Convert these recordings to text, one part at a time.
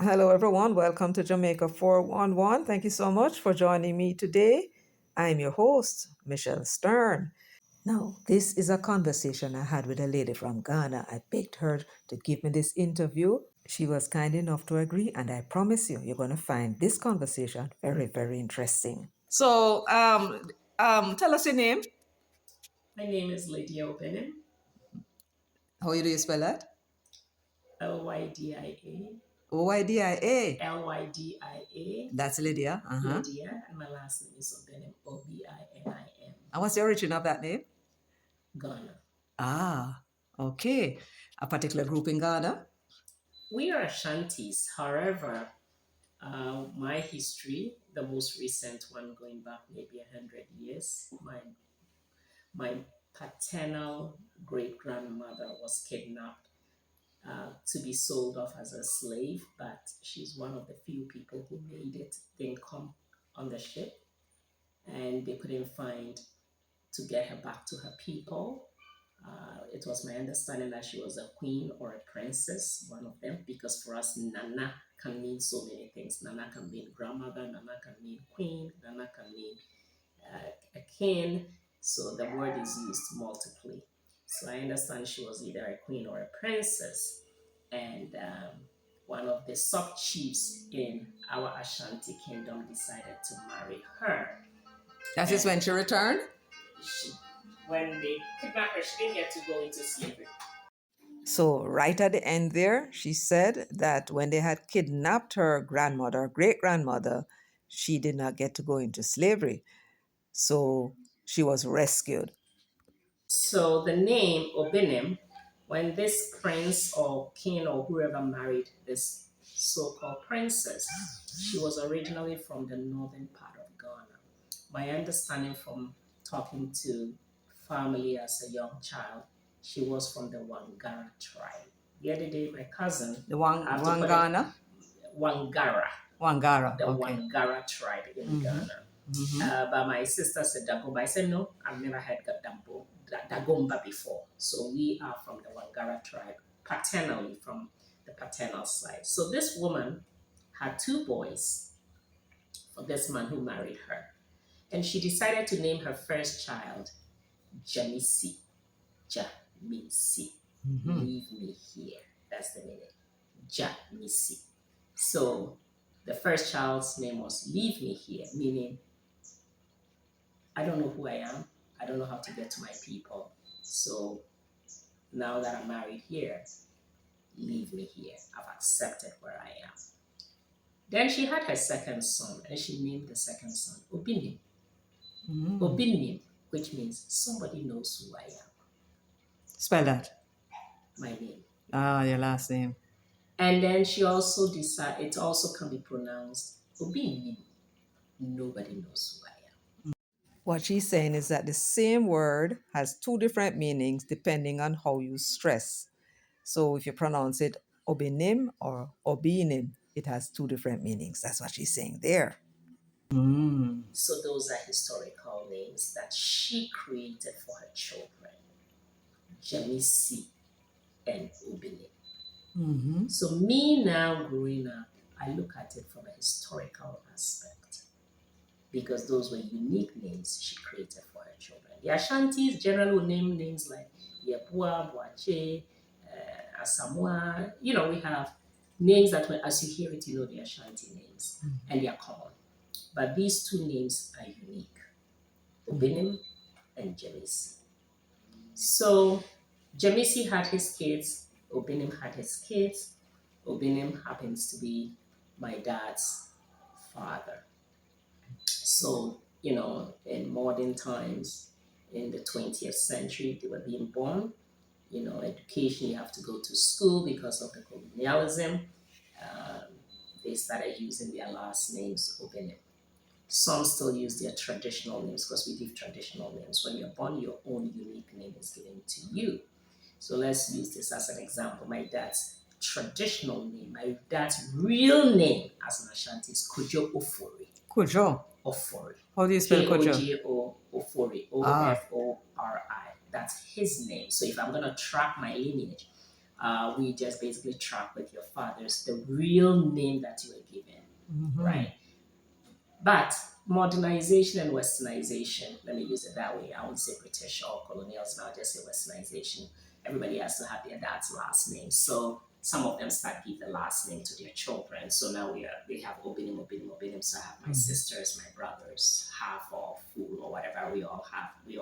Hello, everyone. Welcome to Jamaica 411. Thank you so much for joining me today. I'm your host, Michelle Stern. Now, this is a conversation I had with a lady from Ghana. I begged her to give me this interview. She was kind enough to agree, and I promise you, you're going to find this conversation very, very interesting. So, tell us your name. My name is Lydia Obinim, How do you spell that? Lydia. Oidia. Lydia, That's Lydia. Lydia, and my last name is Obinim, Obinim, And what's the origin of that name? Ghana. Ah, okay. A particular group in Ghana? We are Ashantis, however, my history, the most recent one going back maybe 100 years, my paternal great grandmother was kidnapped to be sold off as a slave, but she's one of the few people who made it, didn't come on the ship, and they couldn't find to get her back to her people. It was my understanding that she was a queen or a princess, one of them, because for us, Nana can mean so many things. Nana can mean grandmother, Nana can mean queen, Nana can mean a king. So the word is used multiply. So I understand she was either a queen or a princess. And one of the sub chiefs in our Ashanti kingdom decided to marry her. That is when she returned? She, when they kidnapped her, she didn't get to go into slavery. So, right at the end there, she said that when they had kidnapped her grandmother, great grandmother, she did not get to go into slavery. So, she was rescued. So the name Obinim, when this prince or king or whoever married this so-called princess, she was originally from the northern part of Ghana. My understanding from talking to family as a young child, she was from the Wangara tribe. The other day, my cousin, The I have to put it, Wangana? Wangara, Wangara, the okay. Wangara tribe in Ghana. But my sister said Dagomba. I said, no, I've never heard Dagomba before. So we are from the Wangara tribe, paternally from the paternal side. So this woman had two boys for this man who married her. And she decided to name her first child Jamisi. Jamisi. Leave me here. That's the meaning. Jamisi. So the first child's name was Leave Me Here, meaning I don't know who I am. I don't know how to get to my people. So now that I'm married here, leave me here. I've accepted where I am. Then she had her second son, and she named the second son Obinim. Obinim, which means somebody knows who I am. Spell that. My name. Ah, your last name. And then she also decided it also can be pronounced Obinim. Nobody knows who I am. What she's saying is that the same word has two different meanings depending on how you stress. So if you pronounce it Obinim or Obinim, it has two different meanings. That's what she's saying there. So those are historical names that she created for her children. Jamisi and Obinim. So me now growing up, I look at it from a historical aspect because those were unique names she created for her children. The Ashantis generally will name names like Yepua, Boache, Asamoah. You know, we have names that when, as you hear it, you know the Ashanti names and they are common. But these two names are unique, Obinim and Jamisi. So Jamisi had his kids, Obinim had his kids. Obinim happens to be my dad's father. So, you know, in modern times, in the 20th century, they were being born. You know, education, you have to go to school because of the colonialism. They started using their last names, Obinim. Some still use their traditional names because we give traditional names. When you're born, your own unique name is given to you. So let's use this as an example. My dad's traditional name, my dad's real name as an Ashanti is Kojo Ofori. Kojo. Ofori. How do you spell Kojo? Kojo Ofori. Ofori. That's his name. So if I'm going to track my lineage, we just basically track with your fathers the real name that you were given, right? But modernization and westernization, let me use it that way. I won't say British or colonials now, just say westernization. Everybody has to have their dad's last name. So some of them start give the last name to their children. So now they have Obinim, Obinim, Obinim. So I have my sisters, my brothers, half or full or whatever. We all have the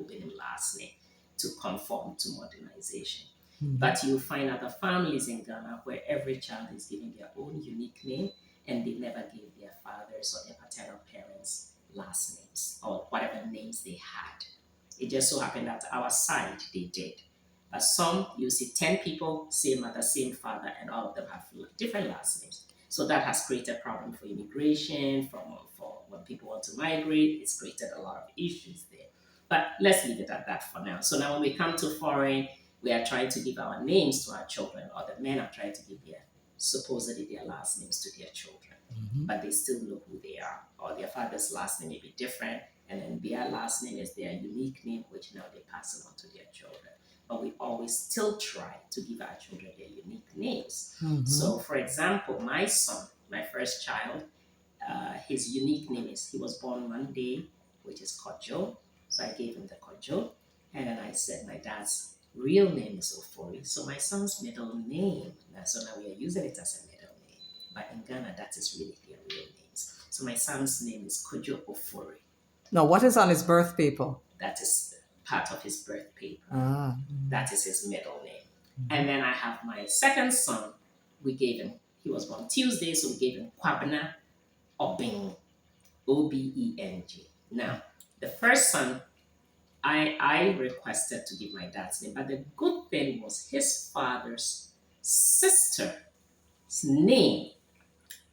Obinim last name to conform to modernization. But you'll find other families in Ghana where every child is given their own unique name, and they never gave their fathers or their paternal parents last names or whatever names they had. It just so happened that our side they did. But some, you see 10 people, same mother, same father, and all of them have different last names. So that has created a problem for immigration, for when people want to migrate. It's created a lot of issues there. But let's leave it at that for now. So now when we come to foreign, we are trying to give our names to our children, or the men are trying to give supposedly their last names to their children, but they still know who they are, or their father's last name may be different, and then their last name is their unique name, which now they pass it on to their children. But we always still try to give our children their unique names. So, for example, my son, my first child, his unique name is, he was born Monday, which is Kojo, so I gave him the Kojo, and then I said my dad's real name is Ofori, so my son's middle name, so now we are using it as a middle name, but in Ghana that is really their real names. So my son's name is Kojo Ofori. Now, what is on his birth paper? That is part of his birth paper. That is his middle name. And then I have my second son, we gave him, he was born Tuesday, so we gave him Kwabena Obeng, Obeng. Now, the first son, I requested to give my dad's name, but the good thing was his father's sister's name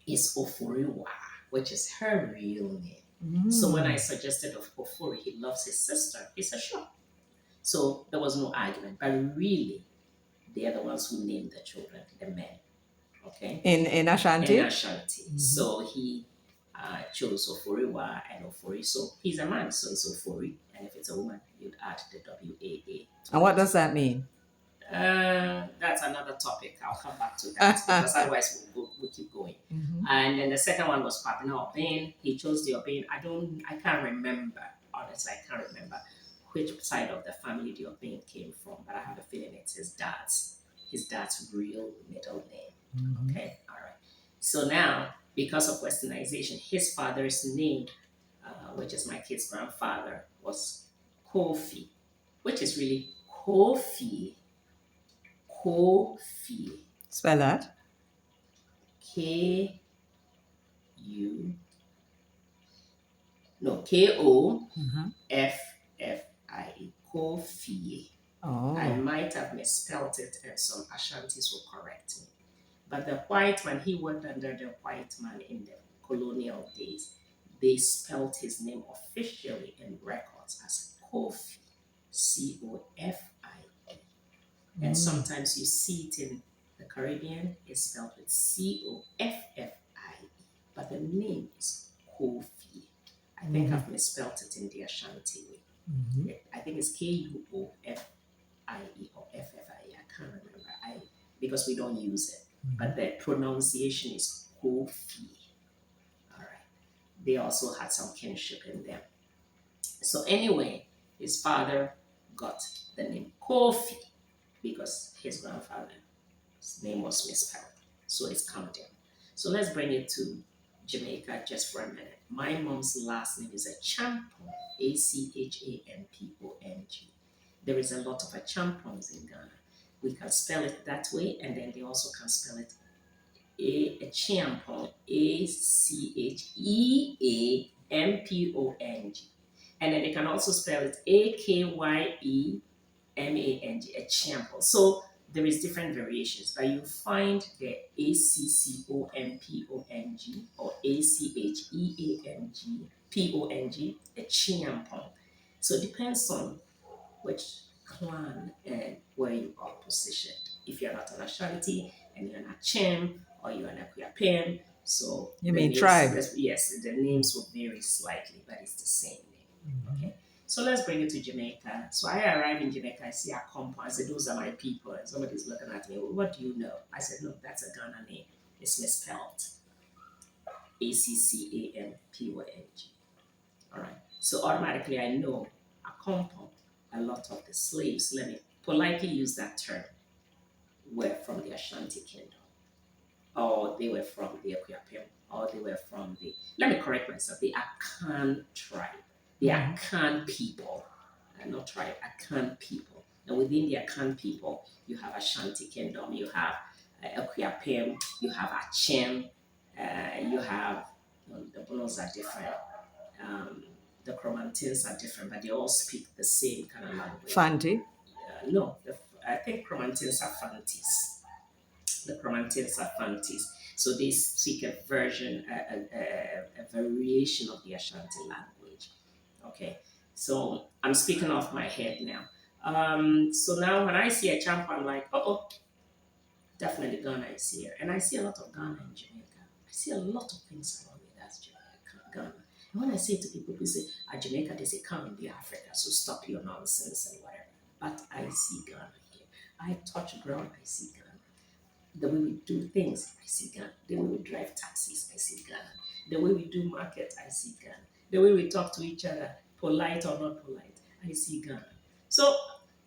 is Oforiwa, which is her real name. So when I suggested of Ofori, he loves his sister, he said, sure. So there was no argument, but really, they are the ones who named the children, the men, okay? In Ashanti? In Ashanti. So he chose Oforiwa and Ofori. So he's a man, so it's Ofori. And if it's a woman, you'd add the WAA. And what does that mean? That's another topic. I'll come back to that because otherwise we'll keep going. And then the second one was Kwabena Obeng. He chose the Obeng. I can't remember, honestly, I can't remember which side of the family the Obeng came from, but I have a feeling it's his dad's real middle name. Okay, all right. So now, because of westernization, his father's name, which is my kid's grandfather, was Kofi, which is really Kofi. Spell that. K-O-F-F-I-E. Kofi. I might have misspelled it and some Ashantis will correct me. But the white man, he worked under the white man in the colonial days. They spelled his name officially in records as Kofi, Cofi. And sometimes you see it in the Caribbean, it's spelled with Coffi, but the name is Kofi. I think I've misspelled it in the Ashanti way. I think it's Kuofie or Ffi. I can't remember. Because we don't use it. But the pronunciation is Kofi. All right. They also had some kinship in them. So anyway, his father got the name Kofi because his grandfather's name was misspelled. So it's come down. So let's bring it to Jamaica just for a minute. My mom's last name is Accompong, Achampong. There is a lot of Achampongs in Ghana. We can spell it that way, and then they also can spell it Accompong, Acheampong. And then they can also spell it Akyemang, Accompong. So there is different variations, but you find the Accompong or Acheampong, Accompong. So it depends on which clan and where you are positioned. If you're not an Ashanti and you're an Achem or you're an Akuapem, you mean tribe? Yes, the names will vary slightly, but it's the same name. Okay. So let's bring it to Jamaica. So I arrive in Jamaica, I see Accompong. I said, those are my people. And somebody's looking at me, well, what do you know? I said, no, that's a Ghana name. It's misspelled. Accampong. All right. So automatically I know Accompong, a lot of the slaves, let me politely use that term, were from the Ashanti kingdom. Or they were from the Akuapem, or they were from the, let me correct myself, the Akan tribe, the Akan people, not tribe, Akan people. And within the Akan people, you have Ashanti kingdom, you have Akuapem, you have Achem, you have, the Bonos are different, the Chromantins are different, but they all speak the same kind of language. Fanti? No, I think Chromantins are Fantis. The Chromantins are Fantis. So they speak a version, a variation of the Ashanti language. Okay, so I'm speaking off my head now. So now when I see a champ, I'm like, oh, definitely Ghana is here. And I see a lot of Ghana in Jamaica. I see a lot of things around me that's Jamaica, Ghana. And when I say to people, they say, Jamaica, they say, come in the Africa, so stop your nonsense and whatever. But I see Ghana here. I touch ground, I see Ghana. The way we do things, I see Ghana. The way we drive taxis, I see Ghana. The way we do market, I see Ghana. The way we talk to each other, polite or not polite, I see Ghana. So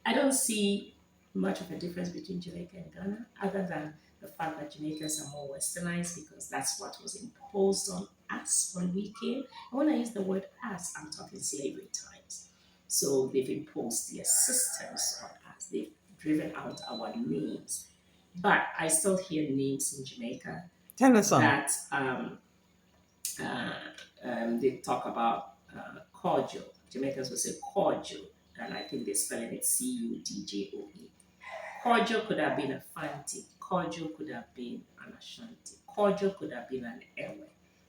I don't see much of a difference between Jamaica and Ghana, other than the fact that Jamaicans are more westernized because that's what was imposed on us when we came. And when I use the word us, I'm talking slavery times. So they've imposed their systems on us. They've driven out our names. But I still hear names in Jamaica. Tell us some. That they talk about cordial. Jamaicans will say cordial, and I think they're spelling it Cudjoe. Cordial could have been a Fanti. Cordial could have been an Ashanti. Cordial could have been an Ewe.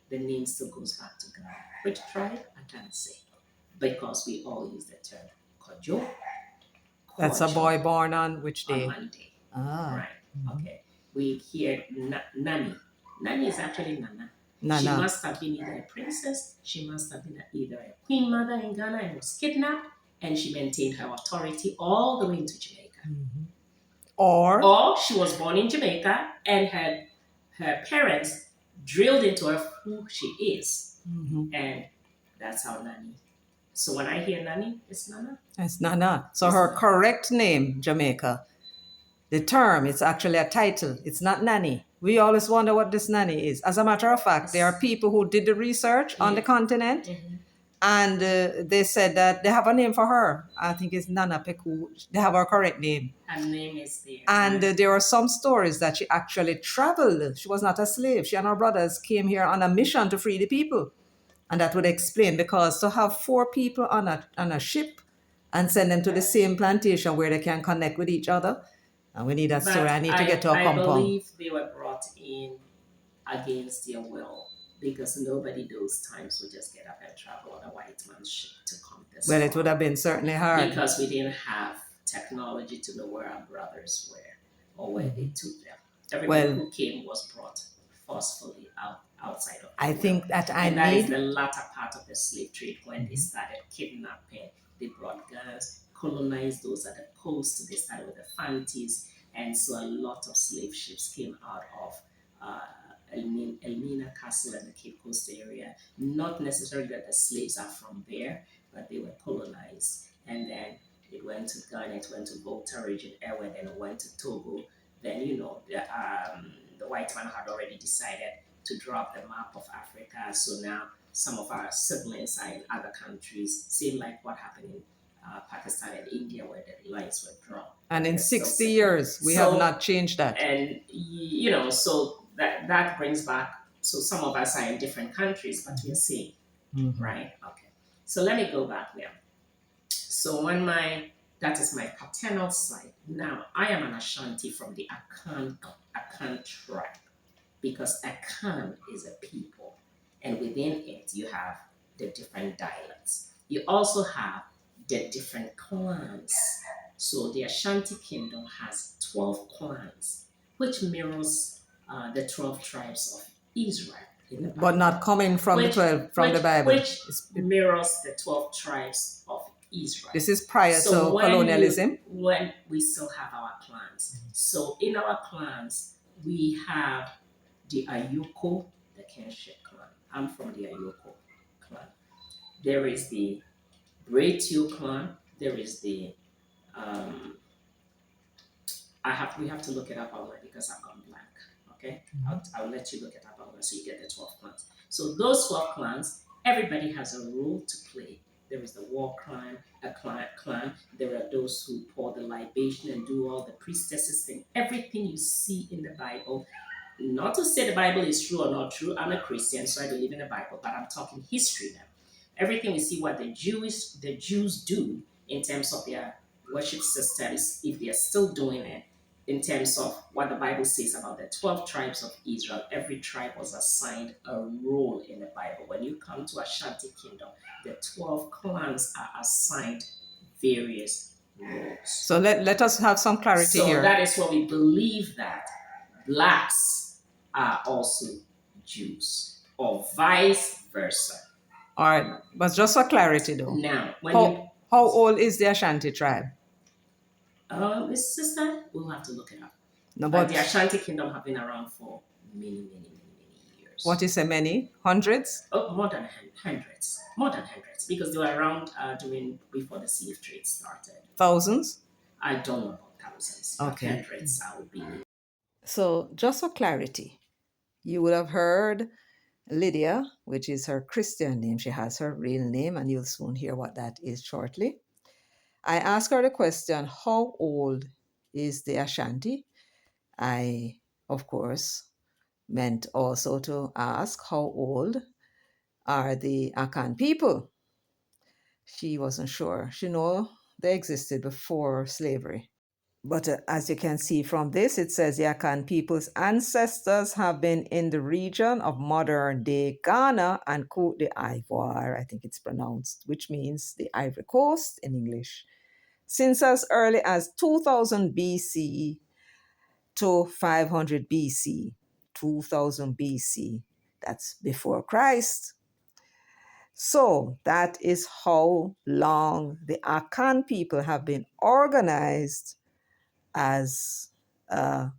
The name still goes back to Ghana. Which tribe? I can't say. Because we all use the term cordial. That's a boy born on which day? On Monday. Ah. Right. Okay. We hear Nani. Nani is actually Nana. Nana. She must have been either a princess, she must have been either a queen mother in Ghana and was kidnapped, and she maintained her authority all the way into Jamaica. Mm-hmm. Or she was born in Jamaica and her parents drilled into her who she is. Mm-hmm. And that's how Nani. So when I hear Nani, it's Nana. It's Nana. So it's her Nana. Correct name, Jamaica. The term, it's actually a title. It's not nanny. We always wonder what this nanny is. As a matter of fact, there are people who did the research on the continent, and they said that they have a name for her. I think it's Nana Peku. They have her correct name. Her name is there. And there are some stories that she actually traveled. She was not a slave. She and her brothers came here on a mission to free the people. And that would explain, because to have 4 people on a ship and send them to the same plantation where they can connect with each other, and we need that story. I need to get to Accompong. I believe they were brought in against their will, because nobody those times would just get up and travel on a white man's ship to come this far. Well, it would have been certainly hard. Because we didn't have technology to know where our brothers were or where they took them. Everybody who came was brought forcefully outside of the I think that that is the latter part of the slave trade, when they started kidnapping. They brought guns, colonized those at the coast. They started with the Fantis, and so a lot of slave ships came out of Elmina Castle and the Cape Coast area. Not necessarily that the slaves are from there, but they were colonized. And then it went to Ghana, it went to Volta region, Ewe, then it went to Togo. Then, the white man had already decided to drop the map of Africa. So now some of our siblings are in other countries, same like what happened in Pakistan and India, where the lines were drawn. And in 60 years, we have not changed that. And, so that brings back, so some of us are in different countries, but we're same, right? Okay. So let me go back now. So that is my paternal side. Now, I am an Ashanti from the Akan tribe, because Akan is a people, and within it, you have the different dialects. You also have the different clans. So the Ashanti kingdom has 12 clans, which mirrors the 12 tribes of Israel in the Bible. But not coming from the 12 from the Bible. Which mirrors the 12 tribes of Israel. This is prior to colonialism? When we still have our clans. So in our clans, we have the Ayoko, the kinship clan. I'm from the Ayoko clan. There is the Bretio clan. There is the we have to look it up online because I've gone blank. Okay, I'll let you look it up online so you get the 12 clans. So those 12 clans, everybody has a role to play. There is the war clan, a clan. There are those who pour the libation and do all the priestesses thing. Everything you see in the Bible. Not to say the Bible is true or not true. I'm a Christian, so I believe in the Bible, but I'm talking history now. Everything we see what the Jews do in terms of their worship systems, if they are still doing it, in terms of what the Bible says about the 12 tribes of Israel, every tribe was assigned a role in the Bible. When you come to Ashanti Kingdom, the 12 clans are assigned various roles. So let us have some clarity here. So that is what we believe, that blacks are also Jews, or vice versa. All right, but just for clarity though. Now, how old is the Ashanti tribe? Miss Sister, we'll have to look it up. No, but the Ashanti Kingdom have been around for many years. What is a many? Hundreds? Oh, more than hundreds. More than hundreds, because they were around before the slave trade started. Thousands? I don't know about thousands. Okay. Hundreds, I would be. So, just for clarity, you would have heard Lydia, which is her Christian name. She has her real name, and you'll soon hear what that is shortly. I asked her the question, how old is the Ashanti? I, of course, meant also to ask how old are the Akan people. She wasn't sure. She knew they existed before slavery. But as you can see from this, it says the Akan people's ancestors have been in the region of modern-day Ghana and Côte d'Ivoire, I think it's pronounced, which means the Ivory Coast in English, since as early as 2000 BC to 500 BC. 2000 BC, that's before Christ. So that is how long the Akan people have been organized as, they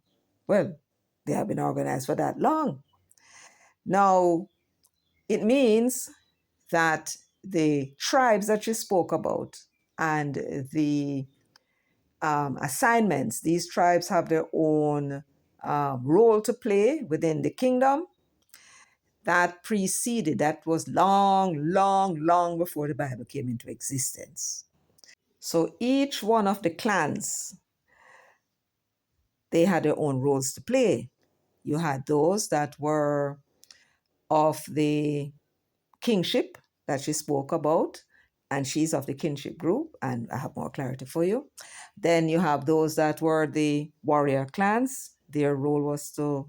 have been organized for that long. Now, it means that the tribes that you spoke about and the assignments, these tribes have their own role to play within the kingdom. That preceded, that was long before the Bible came into existence. So each one of the clans, they had their own roles to play. You had those that were of the kingship that she spoke about, and she's of the kinship group, and I have more clarity for you. Then you have those that were the warrior clans. Their role was to,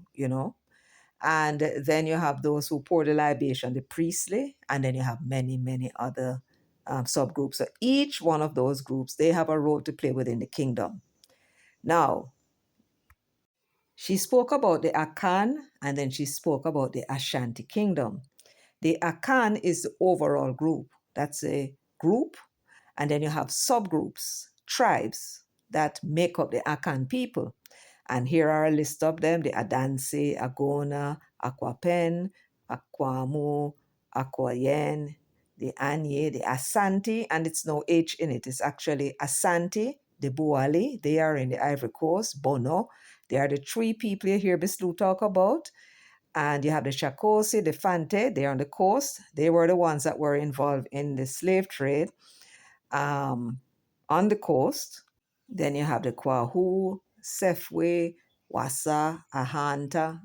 and then you have those who pour the libation, the priestly, and then you have many other subgroups. So each one of those groups, they have a role to play within the kingdom. Now, she spoke about the Akan, and then she spoke about the Ashanti kingdom. The Akan is the overall group. That's a group, and then you have subgroups, tribes that make up the Akan people. And here are a list of them: the Adanse, Agona, Akwapen, Akwamu, Akwayen, the Anye, the Asante, and it's no H in it. It's actually Asante, the Buali, they are in the Ivory Coast, Bono. They are the three people you hear Bislu talk about. And you have the Shakosi, the Fante, they're on the coast. They were the ones that were involved in the slave trade on the coast. Then you have the Kwahu, Sefwe, Wassa, Ahanta,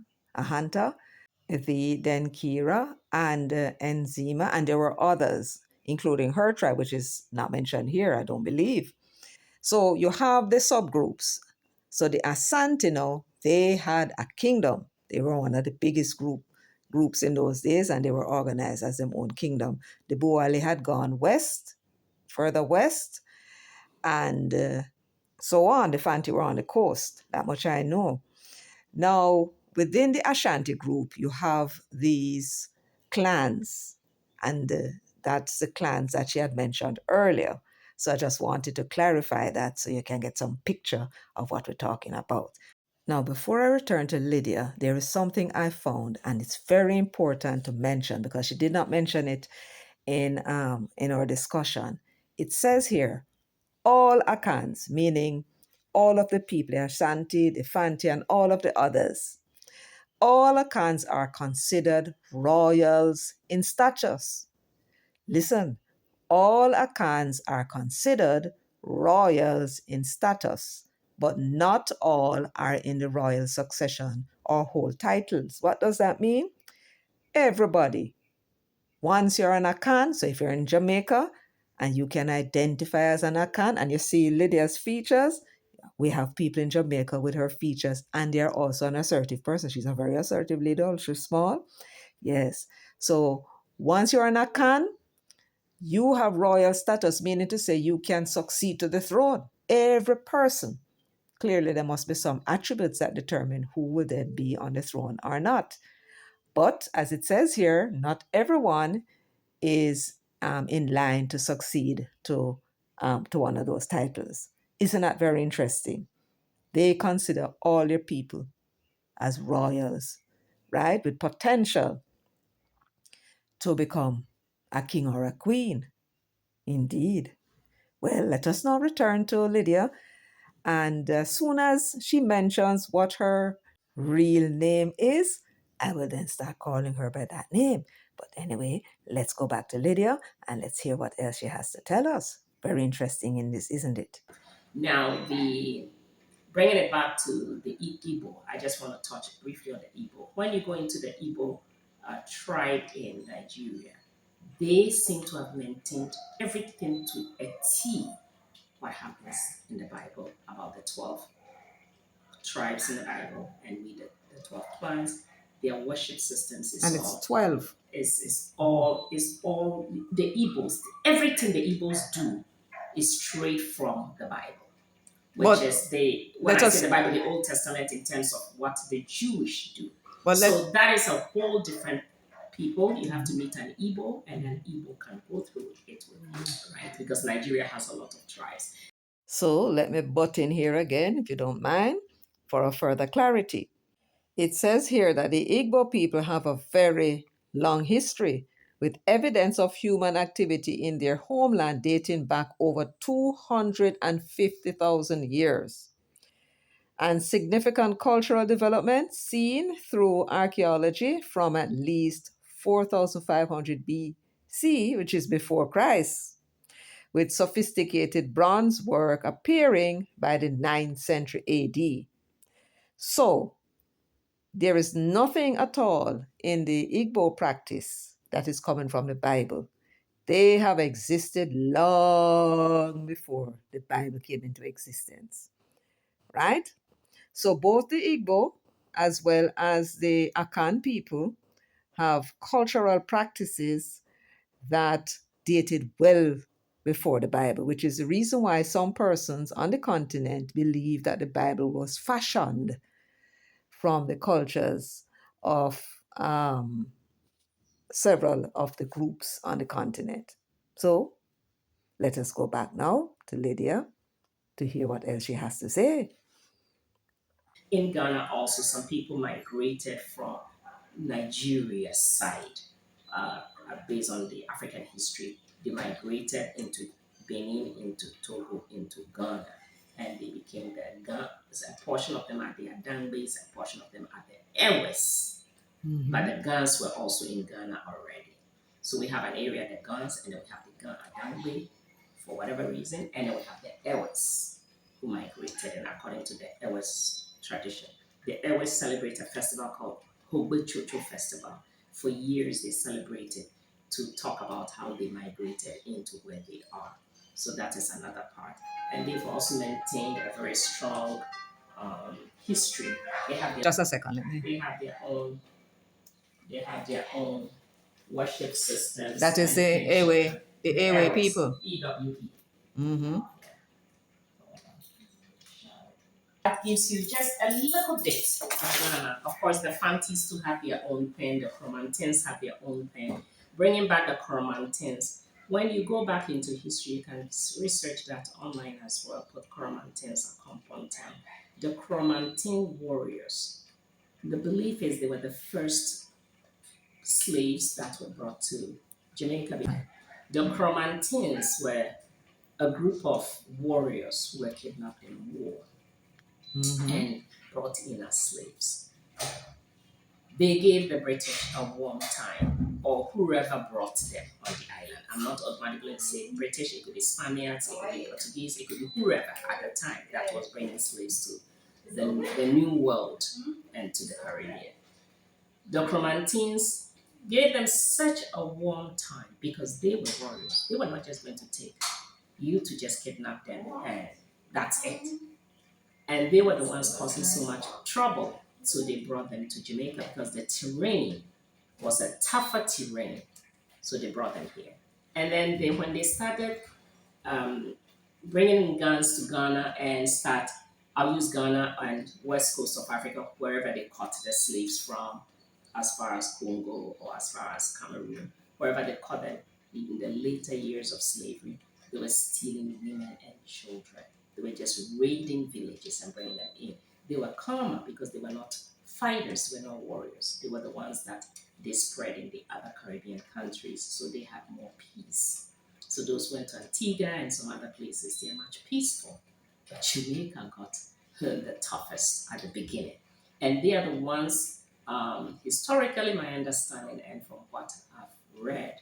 the Denkira, and Enzima, and there were others, including her tribe, which is not mentioned here, I don't believe. So you have the subgroups. So the Asante now, they had a kingdom. They were one of the biggest groups in those days, and they were organized as their own kingdom. The Buali had gone west, further west, and so on. The Fanti were on the coast. That much I know. Now, within the Ashanti group, you have these clans, and that's the clans that she had mentioned earlier. So I just wanted to clarify that so you can get some picture of what we're talking about. Now, before I return to Lydia, there is something I found, and it's very important to mention because she did not mention it in our discussion. It says here, all Akans, meaning all of the people, the Ashanti, the Fanti, and all of the others. All Akans are considered royals in status. Listen, all Akans are considered royals in status, but not all are in the royal succession or hold titles. What does that mean? Everybody. Once you're an Akan, so if you're in Jamaica and you can identify as an Akan and you see Lydia's features, we have people in Jamaica with her features, and they're also an assertive person. She's a very assertive lady, although she's small. Yes. So once you're an Akan, you have royal status, meaning to say you can succeed to the throne. Every person. Clearly, there must be some attributes that determine who will then be on the throne or not. But as it says here, not everyone is in line to succeed to one of those titles. Isn't that very interesting? They consider all their people as royals, right? With potential to become a king or a queen. Indeed. Well, let us now return to Lydia. And as soon as she mentions what her real name is, I will then start calling her by that name. But anyway, let's go back to Lydia and let's hear what else she has to tell us. Very interesting in this, isn't it? Now, bringing it back to the Igbo, I just want to touch briefly on the Igbo. When you go into the Igbo tribe in Nigeria, they seem to have maintained everything to a T what happens in the Bible about the 12 tribes in the Bible and we the 12 clans. Their worship systems is And it's 12. Is all the Igbos, everything the Igbos do is straight from the Bible. Which is when I say the Bible, the Old Testament in terms of what the Jewish do. So that is a whole different people. You have to meet an Igbo, and an Igbo can go through it with you, right? Because Nigeria has a lot of tribes. So let me butt in here again, if you don't mind, for a further clarity. It says here that the Igbo people have a very long history with evidence of human activity in their homeland dating back over 250,000 years. And significant cultural development seen through archaeology from at least 4,500 BC, which is before Christ, with sophisticated bronze work appearing by the 9th century AD. So, there is nothing at all in the Igbo practice that is coming from the Bible. They have existed long before the Bible came into existence, right? So both the Igbo as well as the Akan people have cultural practices that dated well before the Bible, which is the reason why some persons on the continent believe that the Bible was fashioned from the cultures of several of the groups on the continent. So let us go back now to Lydia to hear what else she has to say. In Ghana, also, some people migrated from Nigeria side based on the African history. They migrated into Benin, into Togo, into Ghana, and they became the Ghana. A portion of them are the Adangbes, a portion of them are the Ewes. Mm-hmm. But the Gans were also in Ghana already. So we have an area, the Gans, and then we have the Adangbe for whatever reason, and then we have the Ewes who migrated, and according to the Ewes tradition, the Ewes celebrate a festival called Hogbe Chocho Festival. For years they celebrated to talk about how they migrated into where they are. So that is another part. And they've also maintained a very strong history. They have their, Just a second. They have their own worship systems. That is the Ewe people. EWE. Mm-hmm. That gives you just a little bit. Of course, the Fantis too have their own pen, the Chromantins have their own pen. Bringing back the Chromantins, when you go back into history, you can research that online as well. Put Coromantins, Accompong town. The Coromantin warriors. The belief is they were the first slaves that were brought to Jamaica. The Coromantins were a group of warriors who were kidnapped in war and brought in as slaves. They gave the British a warm time, or whoever brought them on the island. I'm not automatically saying British, it could be Spaniards, it could be Portuguese, it could be whoever at the time that was bringing slaves to the New World and to the Caribbean. The Chromantines gave them such a warm time because they were warriors. They were not just going to take you to just kidnap them and that's it. And they were the ones causing so much trouble. So they brought them to Jamaica because the terrain was a tougher terrain. So they brought them here. And then when they started bringing guns to Ghana and I'll use Ghana and west coast of Africa, wherever they caught the slaves from, as far as Congo or as far as Cameroon, wherever they caught them in the later years of slavery, they were stealing women and children. They were just raiding villages and bringing them in. They were calmer because they were not fighters, they were not warriors. They were the ones that they spread in the other Caribbean countries, so they had more peace. So those went to Antigua and some other places, they are much peaceful. But Jamaica got the toughest at the beginning. And they are the ones, historically, my understanding, and from what I've read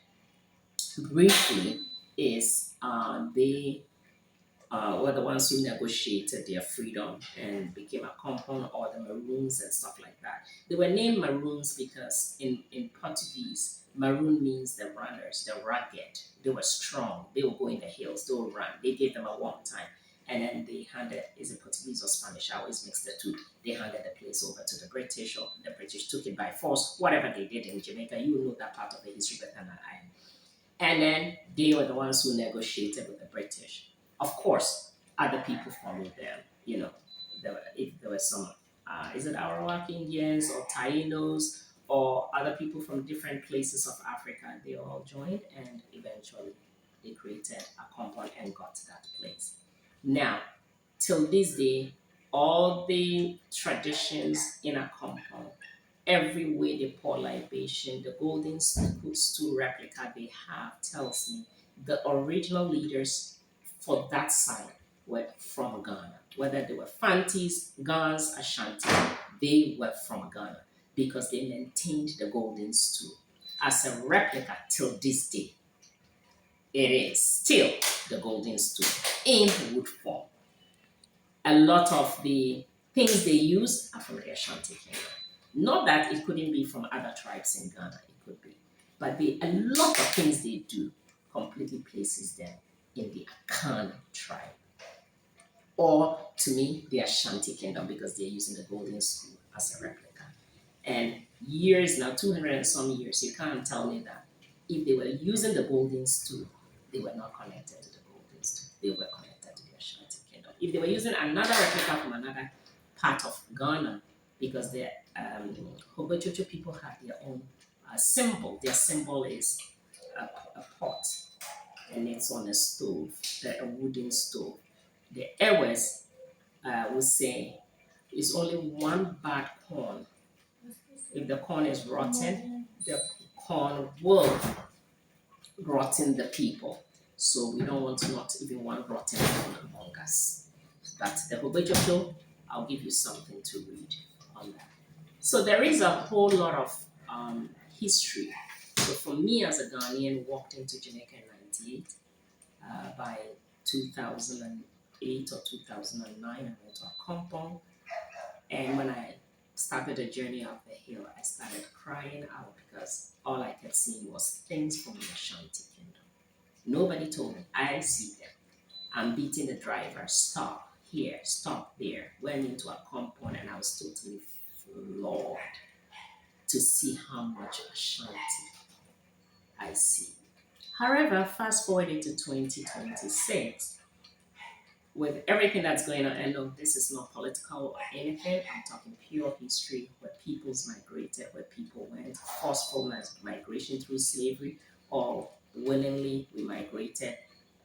briefly, is they were the ones who negotiated their freedom and became a compound, or the Maroons and stuff like that. They were named Maroons because in Portuguese, Maroon means the runners, the rugged. They were strong. They would go in the hills. They would run. They gave them a warm time. And then they handed, is it Portuguese or Spanish? I always mix the two. They handed the place over to the British, or the British took it by force. Whatever they did in Jamaica, you know that part of the history better than I am. And then they were the ones who negotiated with the British. Of course, other people followed them. You know, if there were some, is it Arawak Indians or Tainos or other people from different places of Africa, they all joined and eventually they created a compound and got to that place. Now, till this day, all the traditions in a compound, every way they pour libation, the golden stool replica they have tells me the original leaders for that side were from Ghana. Whether they were Fantis, Gans, Ashanti, they were from Ghana because they maintained the golden stool as a replica till this day. It is still the golden stool in wood form. A lot of the things they use are from the Ashanti Kingdom. Not that it couldn't be from other tribes in Ghana, it could be. But a lot of things they do completely places them in the Akan tribe. Or, to me, the Ashanti Kingdom, because they're using the golden stool as a replica. And years now, 200 and some years, you can't tell me that if they were using the golden stool, they were not connected to the golden stool. They were connected to the Ashanti Kingdom. If they were using another replica from another part of Ghana, because the Hobochocho people have their own symbol. Their symbol is a pot, and it's on a stove, a wooden stove. The Ewes will say it's only one bad corn. If the corn is rotten, the corn will rotten the people. So we don't want not even one rotten corn among us. But the Hobochocho, I'll give you something to read on that. So there is a whole lot of history. So for me as a Ghanaian, walked into Jamaica in 98. By 2008 or 2009, I went to Accompong. And when I started the journey up the hill, I started crying out because all I kept seeing was things from the Ashanti Kingdom. Nobody told me. I see them. I'm beating the driver. Stop here, stop there. Went into a compound and I was totally floored to see how much Ashanti I see. However, fast forward into 2026, with everything that's going on, and look, this is not political or anything, I'm talking pure history, where peoples migrated, where people went, forceful migration through slavery, or willingly. We migrated.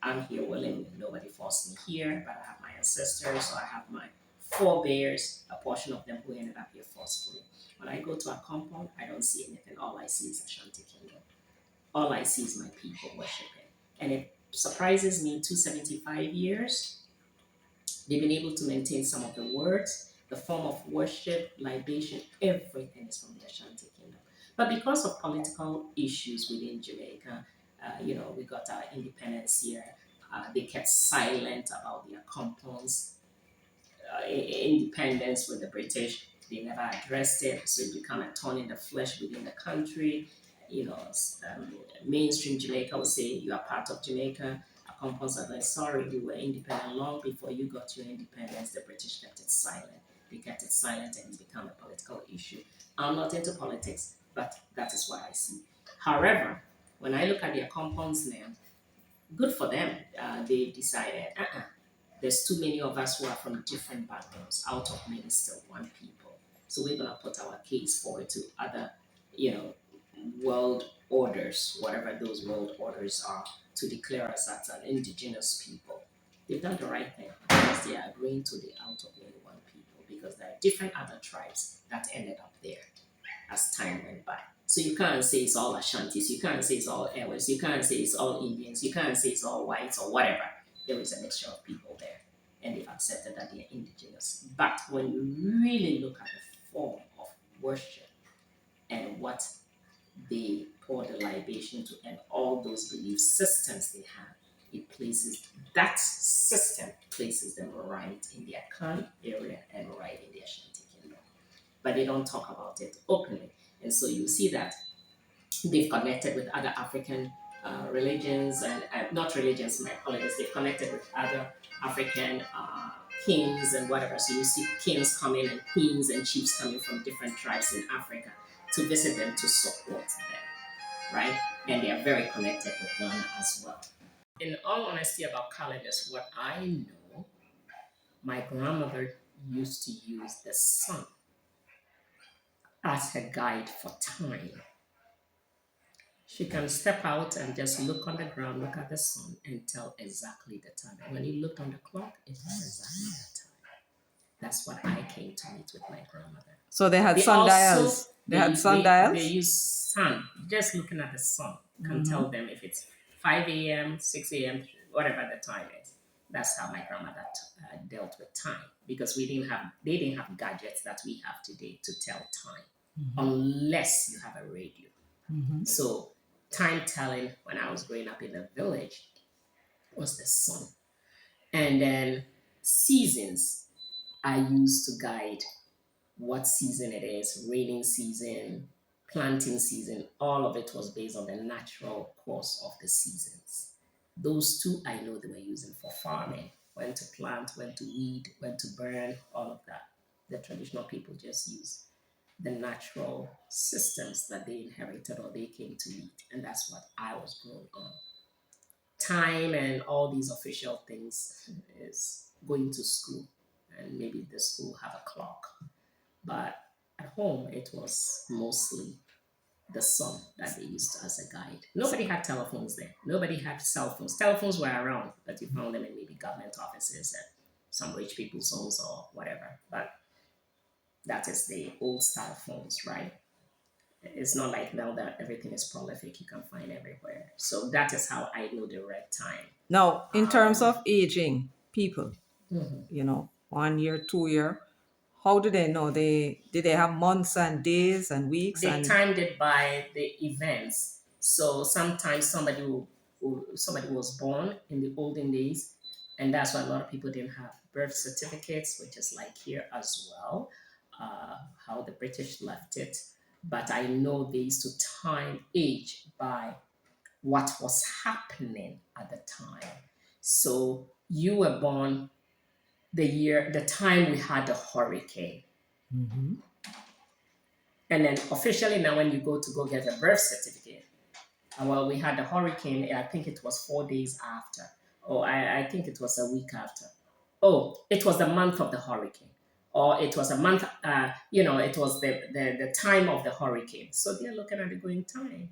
I'm here willingly. Nobody forced me here, but I have my ancestors, so I have my forebears, a portion of them who ended up here forcefully. When I go to Accompong, I don't see anything. All I see is Ashanti Kingdom. All I see is my people worshiping. And it surprises me, 275 years, they've been able to maintain some of the words, the form of worship, libation, everything is from the Ashanti Kingdom. But because of political issues within Jamaica, we got our independence here. They kept silent about their compounds, independence with the British. They never addressed it, so it became a thorn in the flesh within the country. Mainstream Jamaica will say you are part of Jamaica. Accompong are like, sorry, we were independent long before you got your independence. The British kept it silent. They kept it silent and it became a political issue. I'm not into politics, but that is what I see. However, when I look at the Accompongs now, good for them. They decided, there's too many of us who are from different backgrounds. Out of many, still one people. So we're gonna put our case forward to other, world orders, whatever those world orders are, to declare us as an indigenous people. They've done the right thing because they are agreeing to the out of many one people, because there are different other tribes that ended up there as time went by. So you can't say it's all Ashantis, you can't say it's all Ewes, you can't say it's all Indians, you can't say it's all whites or whatever. There is a mixture of people there, and they've accepted that they're indigenous. But when you really look at the form of worship and what they pour the libation to, and all those belief systems they have, that system places them right in the Akan area and right in the Ashanti Kingdom. But they don't talk about it openly. And so you see that they've connected with other African religions, and not religions, my apologies, they've connected with other African kings and whatever. So you see kings coming and queens and chiefs coming from different tribes in Africa to visit them, to support them, right? And they are very connected with Ghana as well. In all honesty about calendars, what I know, my grandmother used to use the sun as her guide for time. She can step out and just look on the ground, look at the sun, and tell exactly the time. And when you looked on the clock, it was exactly that time. That's what I came to meet with my grandmother. So they had sundials. They use sun. Just looking at the sun can tell them if it's 5 a.m., 6 a.m., whatever the time is. That's how my grandmother dealt with time, because they didn't have gadgets that we have today to tell time, unless you have a radio. So time telling when I was growing up in the village was the sun. And then seasons I used to guide what season it is, raining season, planting season. All of it was based on the natural course of the seasons. Those two I know they were using for farming. When to plant, when to weed, when to burn, all of that. The traditional people just use the natural systems that they inherited or they came to meet. And that's what I was growing on. Time and all these official things is going to school, and maybe the school have a clock. But at home, it was mostly the sun that they used as a guide. Nobody had telephones then. Nobody had cell phones. Telephones were around, but you found them in maybe government offices and some rich people's homes or whatever. But that is the old style phones, right? It's not like now that everything is prolific, you can find everywhere. So that is how I know the right time. Now, in terms of aging people, 1 year, 2 year, how do they know? Did they have months and days and weeks? They timed it by the events. So sometimes somebody was born in the olden days, and that's why a lot of people didn't have birth certificates, which is like here as well, how the British left it. But I know they used to time age by what was happening at the time. So you were born the time we had the hurricane. And then officially now when you go get a birth certificate, well, we had the hurricane, I think it was 4 days after, or I think it was a week after. Oh, it was the month of the hurricane, or it was a month, it was the time of the hurricane. So they're looking at the going time.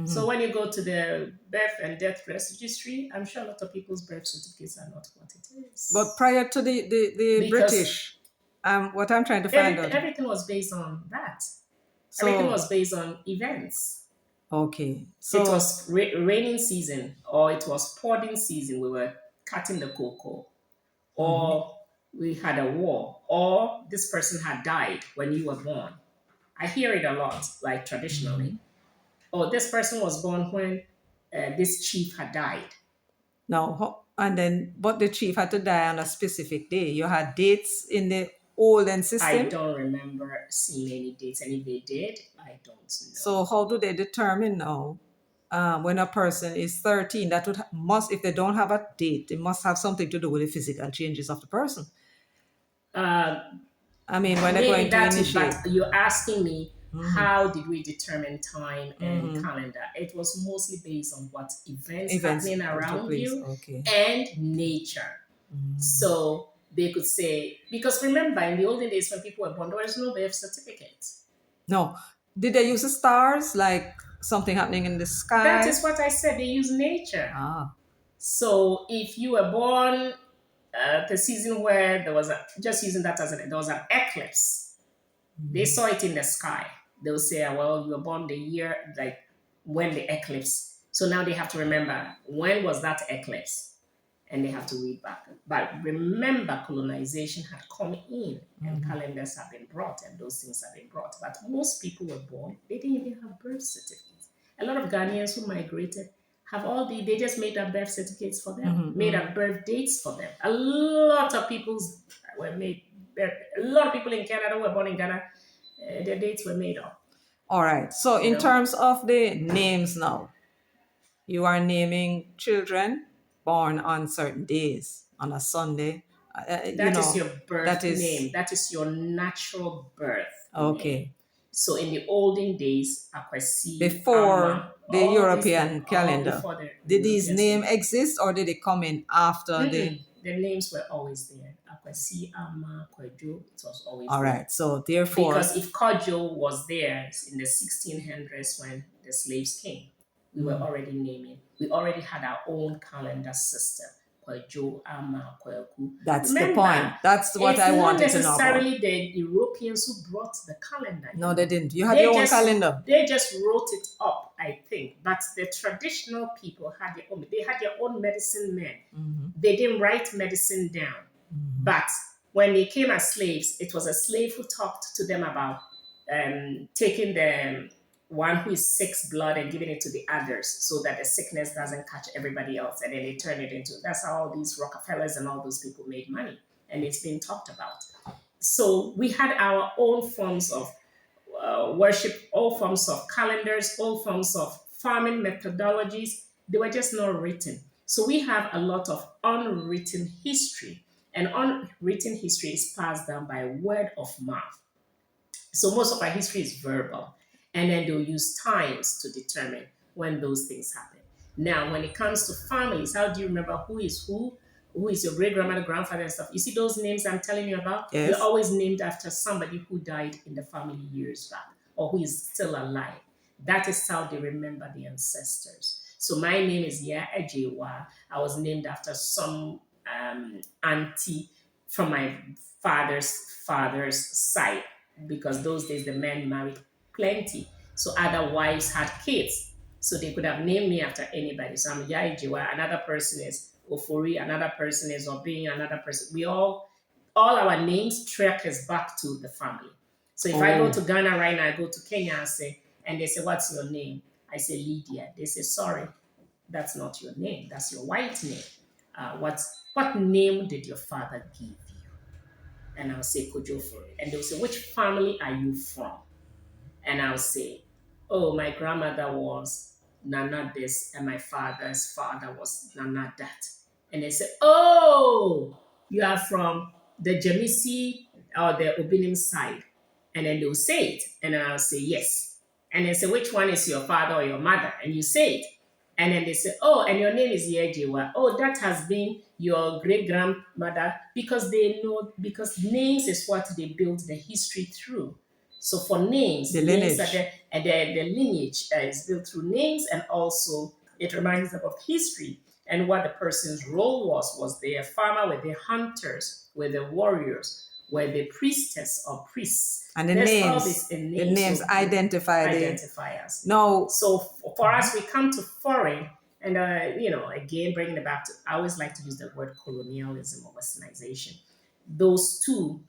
So when you go to the birth and death registry, I'm sure a lot of people's birth certificates are not what it is. But prior to the British, what I'm trying to find out. Everything was based on that. So, everything was based on events. Okay. So it was raining season, or it was podding season. We were cutting the cocoa, or we had a war, or this person had died when you were born. I hear it a lot, like traditionally. Or this person was born when this chief had died. Now, and then, but the chief had to die on a specific day. You had dates in the olden system? I don't remember seeing any dates, and if they did, I don't know. So how do they determine now when a person is 13? That must, if they don't have a date, it must have something to do with the physical changes of the person. I mean, when they're going to initiate. But you're asking me, how did we determine time and calendar? It was mostly based on what events happening around you and nature. So they could say, because remember, in the olden days when people were born, there was no birth certificate. No. Did they use the stars, like something happening in the sky? That is what I said. They use nature. So if you were born the season where there was just using that as there was an eclipse, they saw it in the sky. They'll say, well, you were born the year, like when the eclipse. So now they have to remember, when was that eclipse? And they have to read back. But remember, colonization had come in and calendars have been brought and those things have been brought. But most people were born, they didn't even have birth certificates. A lot of Ghanaians who migrated have they just made up birth certificates for them, made up birth dates for them. A lot of people in Canada were born in Ghana, their dates were made up. All right. So in terms of the names now, you are naming children born on certain days, on a Sunday. That is your birth name. That is your natural birth name. So in the olden days, Akwesi, before the European calendar, did these names exist or did they come in after the names were always there. Akwesi, Ama, Kwejo, it was always there. All right, so therefore... Because if Kojo was there in the 1600s when the slaves came, we were already naming. We already had our own calendar system. Kwejo, Ama, Kweku. That's the point. That's what I wanted to know about. It's not necessarily the Europeans who brought the calendar. No, they didn't. You had your own calendar. They just wrote it up, I think. But the traditional people had their own. They had their own medicine men. They didn't write medicine down. But when they came as slaves, it was a slave who talked to them about taking the one who is sick's blood and giving it to the others so that the sickness doesn't catch everybody else. And then they turn it into, that's how all these Rockefellers and all those people made money. And it's been talked about. So we had our own forms of worship, all forms of calendars, all forms of farming methodologies. They were just not written. So we have a lot of unwritten history. And unwritten history is passed down by word of mouth. So most of our history is verbal. And then they'll use times to determine when those things happen. Now, when it comes to families, how do you remember who is your great-grandmother, grandfather, and stuff? You see those names I'm telling you about? Yes. They're always named after somebody who died in the family years back or who is still alive. That is how they remember the ancestors. So my name is Ya Ejewa. I was named after some auntie from my father's side, because those days the men married plenty. So other wives had kids. So they could have named me after anybody. So I'm Yaijiwa, another person is Ofori, another person is Obin, another person. We all our names track us back to the family. So if I go to Ghana right now, I go to Kenya and they say, what's your name? I say Lydia. They say, sorry, that's not your name. That's your white name. What name did your father give you? And I'll say Kojofori. And they'll say, which family are you from? And I'll say, oh, my grandmother was Nana this, and my father's father was Nana that. And they say, oh, you are from the Jamaica or the Obinim side. And then they'll say it. And then I'll say, yes. And they say, which one is your father or your mother? And you say it. And then they say, oh, and your name is Yejiwa. Oh, that has been your great-grandmother, because they know, because names is what they build the history through. So for names, the lineage. And then the lineage is built through names, and also it reminds them of history and what the person's role was. Was they a farmer? Were they hunters? Were they warriors? Were they priestess or priests? And the There's names, all this in the names, names so identify us. No. So for us, we come to foreign, and again, bringing it back to, I always like to use the word colonialism or Westernization. Those two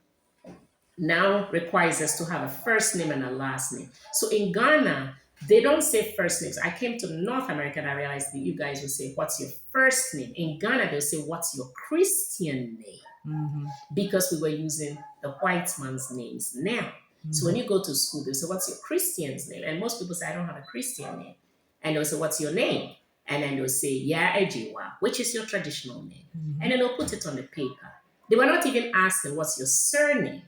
now requires us to have a first name and a last name. So in Ghana, they don't say first names. I came to North America and I realized that you guys will say, what's your first name? In Ghana, they'll say, what's your Christian name? Mm-hmm. Because we were using the white man's names now. Mm-hmm. So when you go to school, they'll say, what's your Christian's name? And most people say, I don't have a Christian name. And they'll say, what's your name? And then they'll say, Ya Ejiwa, which is your traditional name. Mm-hmm. And then they'll put it on the paper. They were not even asking, what's your surname,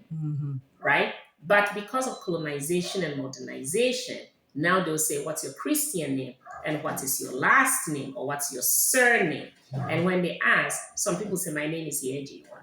right? But because of colonization and modernization, now they'll say, what's your Christian name? And what is your last name? Or what's your surname? And when they ask, some people say, my name is Yejiwa.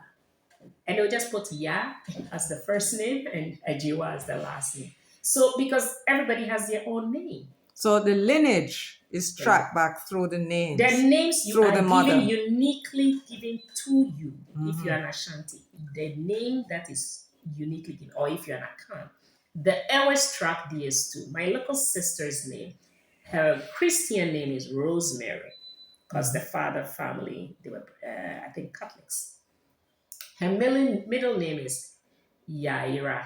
And they'll just put Ya as the first name and Ejiwa as the last name. So because everybody has their own name. So the lineage is tracked back through the names. The names you are given, uniquely given to you. If you're an Ashanti, the name that is uniquely given, or if you're an Akan, the always track theirs too. My little sister's name, her Christian name is Rosemary, because the father family, they were, I think, Catholics. Her middle name is Yaira.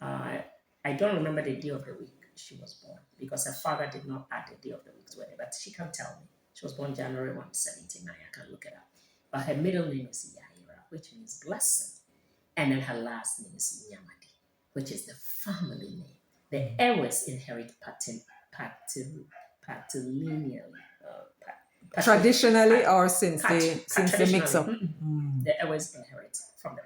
I don't remember the day of the week she was born, because her father did not add the day of the week to it, but she can tell me. She was born January 1, 79. I can look it up. But her middle name is Yaira, which means blessing. And then her last name is Nyamadi, which is the family name. The Ewes inherit patrilineally. Traditionally, or since the mix-up? The Ewes inherit from the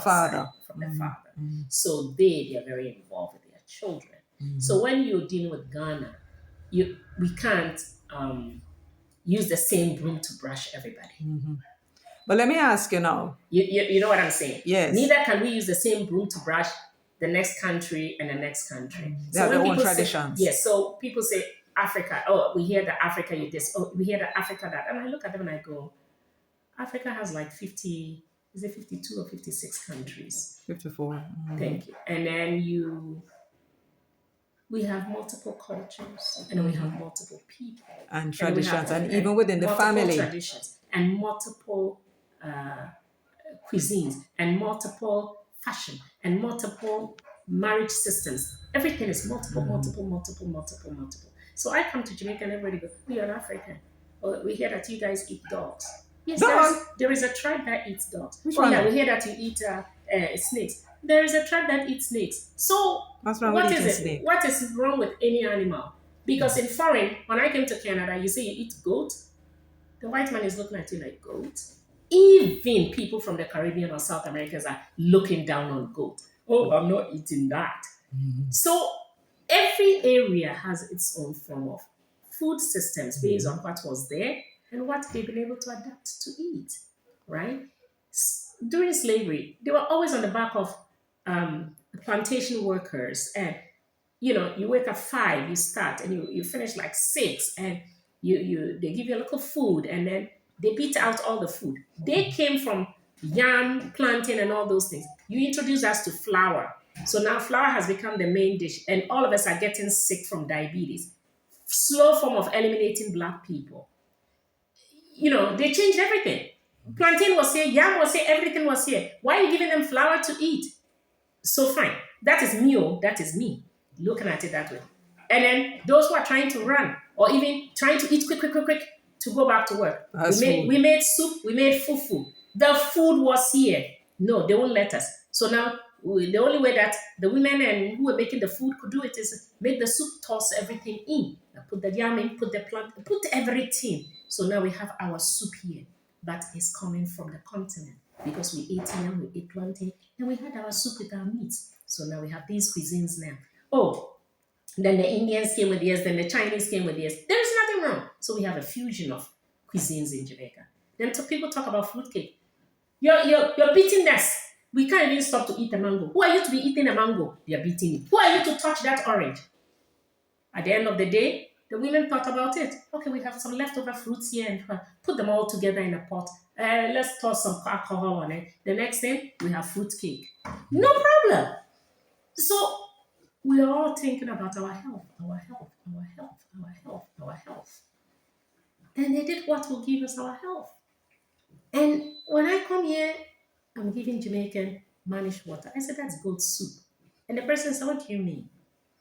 father. From the father. So they are very involved with their children. So when you're dealing with Ghana, we can't use the same broom to brush everybody. But let me ask you now. You know what I'm saying? Yes. Neither can we use the same broom to brush the next country and the next country. They have their own traditions. Yes. So people say Africa. Oh, we hear that Africa you this. Oh, we hear that Africa that. And I look at them and I go, Africa has like 50. Is it 52 or 56 countries? 54. Thank you. And then we have multiple cultures, and we have multiple people and traditions, and even within the family, traditions and multiple cuisines and multiple fashion and multiple marriage systems. Everything is multiple. So I come to Jamaica and everybody goes, we are African. Or we hear that you guys eat dogs. Yes, there is a tribe that eats dogs. Which one? Yeah, we hear that you eat snakes. There is a tribe that eats snakes. So what is it? Snake? What is wrong with any animal? Because in foreign, when I came to Canada, you say you eat goat. The white man is looking at you like goat. Even people from the Caribbean or South Americans are looking down on goat. Oh, I'm not eating that. So every area has its own form of food systems based on what was there and what they've been able to adapt to eat, right? During slavery, they were always on the back of plantation workers, and you wake up 5, you start, and you finish like 6, and they give you a little food, and then they beat out all the food. They came from yam, plantain, and all those things. You introduce us to flour, so now flour has become the main dish, and all of us are getting sick from diabetes. Slow form of eliminating Black people. They changed everything. Plantain was here, yam was here, everything was here. Why are you giving them flour to eat? So fine, that is me, that is me, looking at it that way. And then those who are trying to run, or even trying to eat quick to go back to work. We made soup, we made fufu. The food was here. No, they won't let us. So now, the only way that the women and who were making the food could do it is make the soup, toss everything in. Put the yam in, put the plant, put everything. So now we have our soup here. That is coming from the continent, because we ate yam, we ate plantain, and we had our soup with our meat. So now we have these cuisines now. Oh, then the Indians came with theirs, then the Chinese came with theirs. There's nothing wrong. So we have a fusion of cuisines in Jamaica. Then people talk about fruitcake. You're beating us. We can't even stop to eat a mango. Who are you to be eating a mango? You're beating it. Who are you to touch that orange? At the end of the day, the women thought about it. Okay, we have some leftover fruits here and put them all together in a pot. Let's toss some alcohol on it. The next thing, we have fruit cake. No problem. So we are all thinking about our health, our health, our health, our health, our health. And they did what will give us our health. And when I come here, I'm giving Jamaican mannish water. I said, that's goat soup. And the person said, what do you mean?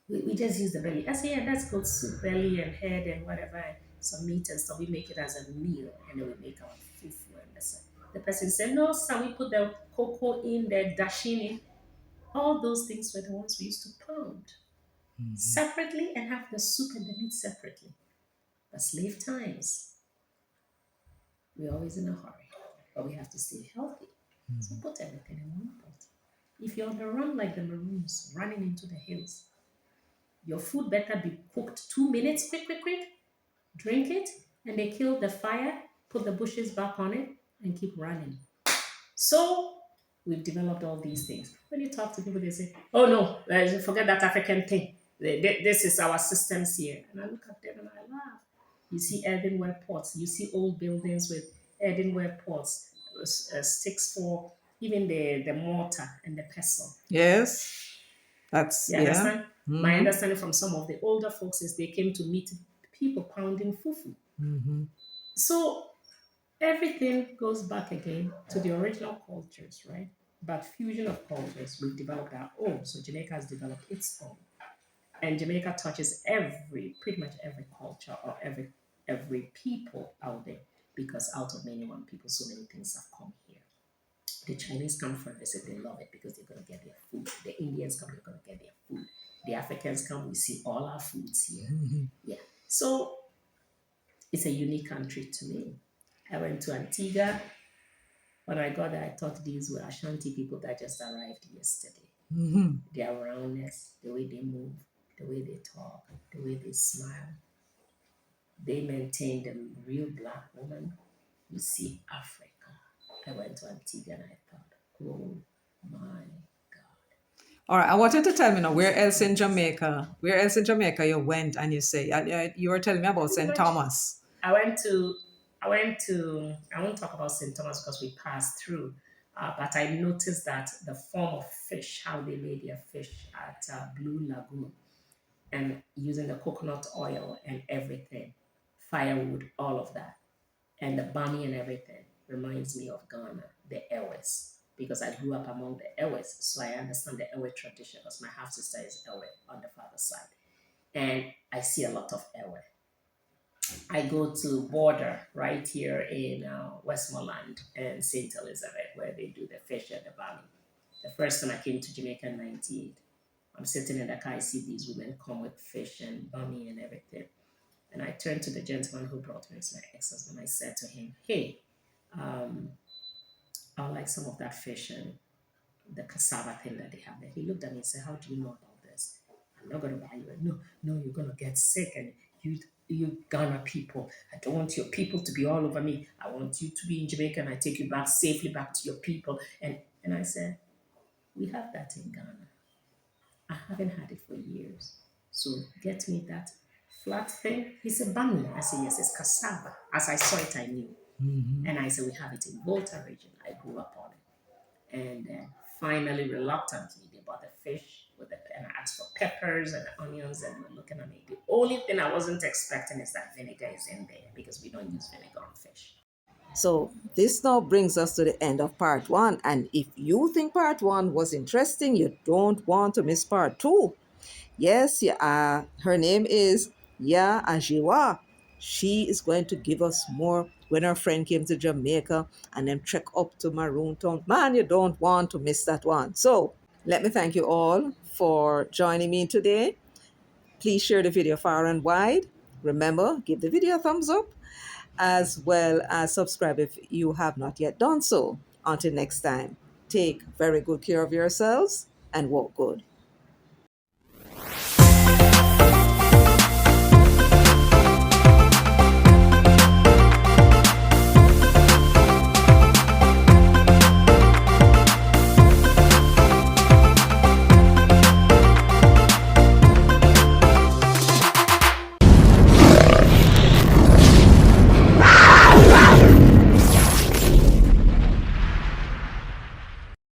We just use the belly. I said, yeah, that's goat soup, belly and head and whatever, and some meat and stuff. We make it as a meal and then we make our fufu and this. The person said, no, sir, we put the cocoa in, the dashing in. All those things were the ones we used to pound separately and have the soup and the meat separately. But slave times, we're always in a hurry, but we have to stay healthy. So put everything in one pot. If you're on the run like the Maroons, running into the hills, your food better be cooked 2 minutes, quick, quick, quick. Drink it, and they kill the fire, put the bushes back on it, and keep running. So we've developed all these things. When you talk to people, they say, oh no, forget that African thing. This is our systems here. And I look at them and I laugh. You see earthenware pots. You see old buildings with earthenware pots, sticks for even the mortar and the pestle. Yes, that's, You understand? My understanding from some of the older folks is they came to meet people pounding fufu. So everything goes back again to the original cultures, right? But fusion of cultures, we've developed our own. So Jamaica has developed its own. And Jamaica touches pretty much every culture or every people out there, because out of many one people, so many things have come here. The Chinese come for a visit, they love it because they're gonna get their food. The Indians come, they're gonna get their food. The Africans come, we see all our foods here. Yeah. So it's a unique country to me. I went to Antigua. When I got there, I thought these were Ashanti people that just arrived yesterday. Their roundness, the way they move, the way they talk, the way they smile. They maintain the real black woman. You see Africa. I went to Antigua and I thought, oh my God. All right, I want you to tell me now, where else in Jamaica? Where else in Jamaica you went and you say, you were telling me about St. Thomas. I won't talk about St. Thomas because we passed through, but I noticed that the form of fish, how they made their fish at Blue Lagoon, and using the coconut oil and everything, firewood, all of that, and the bami and everything reminds me of Ghana, the Ewes, because I grew up among the Ewes, so I understand the Ewe tradition because my half sister is Ewe on the father's side, and I see a lot of Ewe. I go to Border right here in Westmoreland and St. Elizabeth, where they do the fish and the bami. The first time I came to Jamaica in '98, I'm sitting in the car, I see these women come with fish and bami and everything. And I turned to the gentleman who brought me, it's my ex-husband. I said to him, hey, I would like some of that fish and the cassava thing that they have there. He looked at me and said, how do you know about this? I'm not going to buy you. No, you're going to get sick. And you Ghana people, I don't want your people to be all over me. I want you to be in Jamaica and I take you back safely back to your people. And I said, we have that in Ghana. I haven't had it for years. So get me that flat thing. He said, bami. I said, yes, it's cassava. As I saw it, I knew. And I said, we have it in Volta region. I grew up on it. And finally, reluctantly, they bought the fish and I asked for peppers and onions, and they were looking at me. The only thing I wasn't expecting is that vinegar is in there because we don't use vinegar on fish. So this now brings us to the end of part 1. And if you think part 1 was interesting, you don't want to miss part 2. Yes, her name is Ya Ajiwa. She is going to give us more when her friend came to Jamaica and then trek up to Maroon Town. Man, you don't want to miss that one. So let me thank you all for joining me today. Please share the video far and wide. Remember, give the video a thumbs up, as well as subscribe if you have not yet done so. Until next time, take very good care of yourselves and walk good.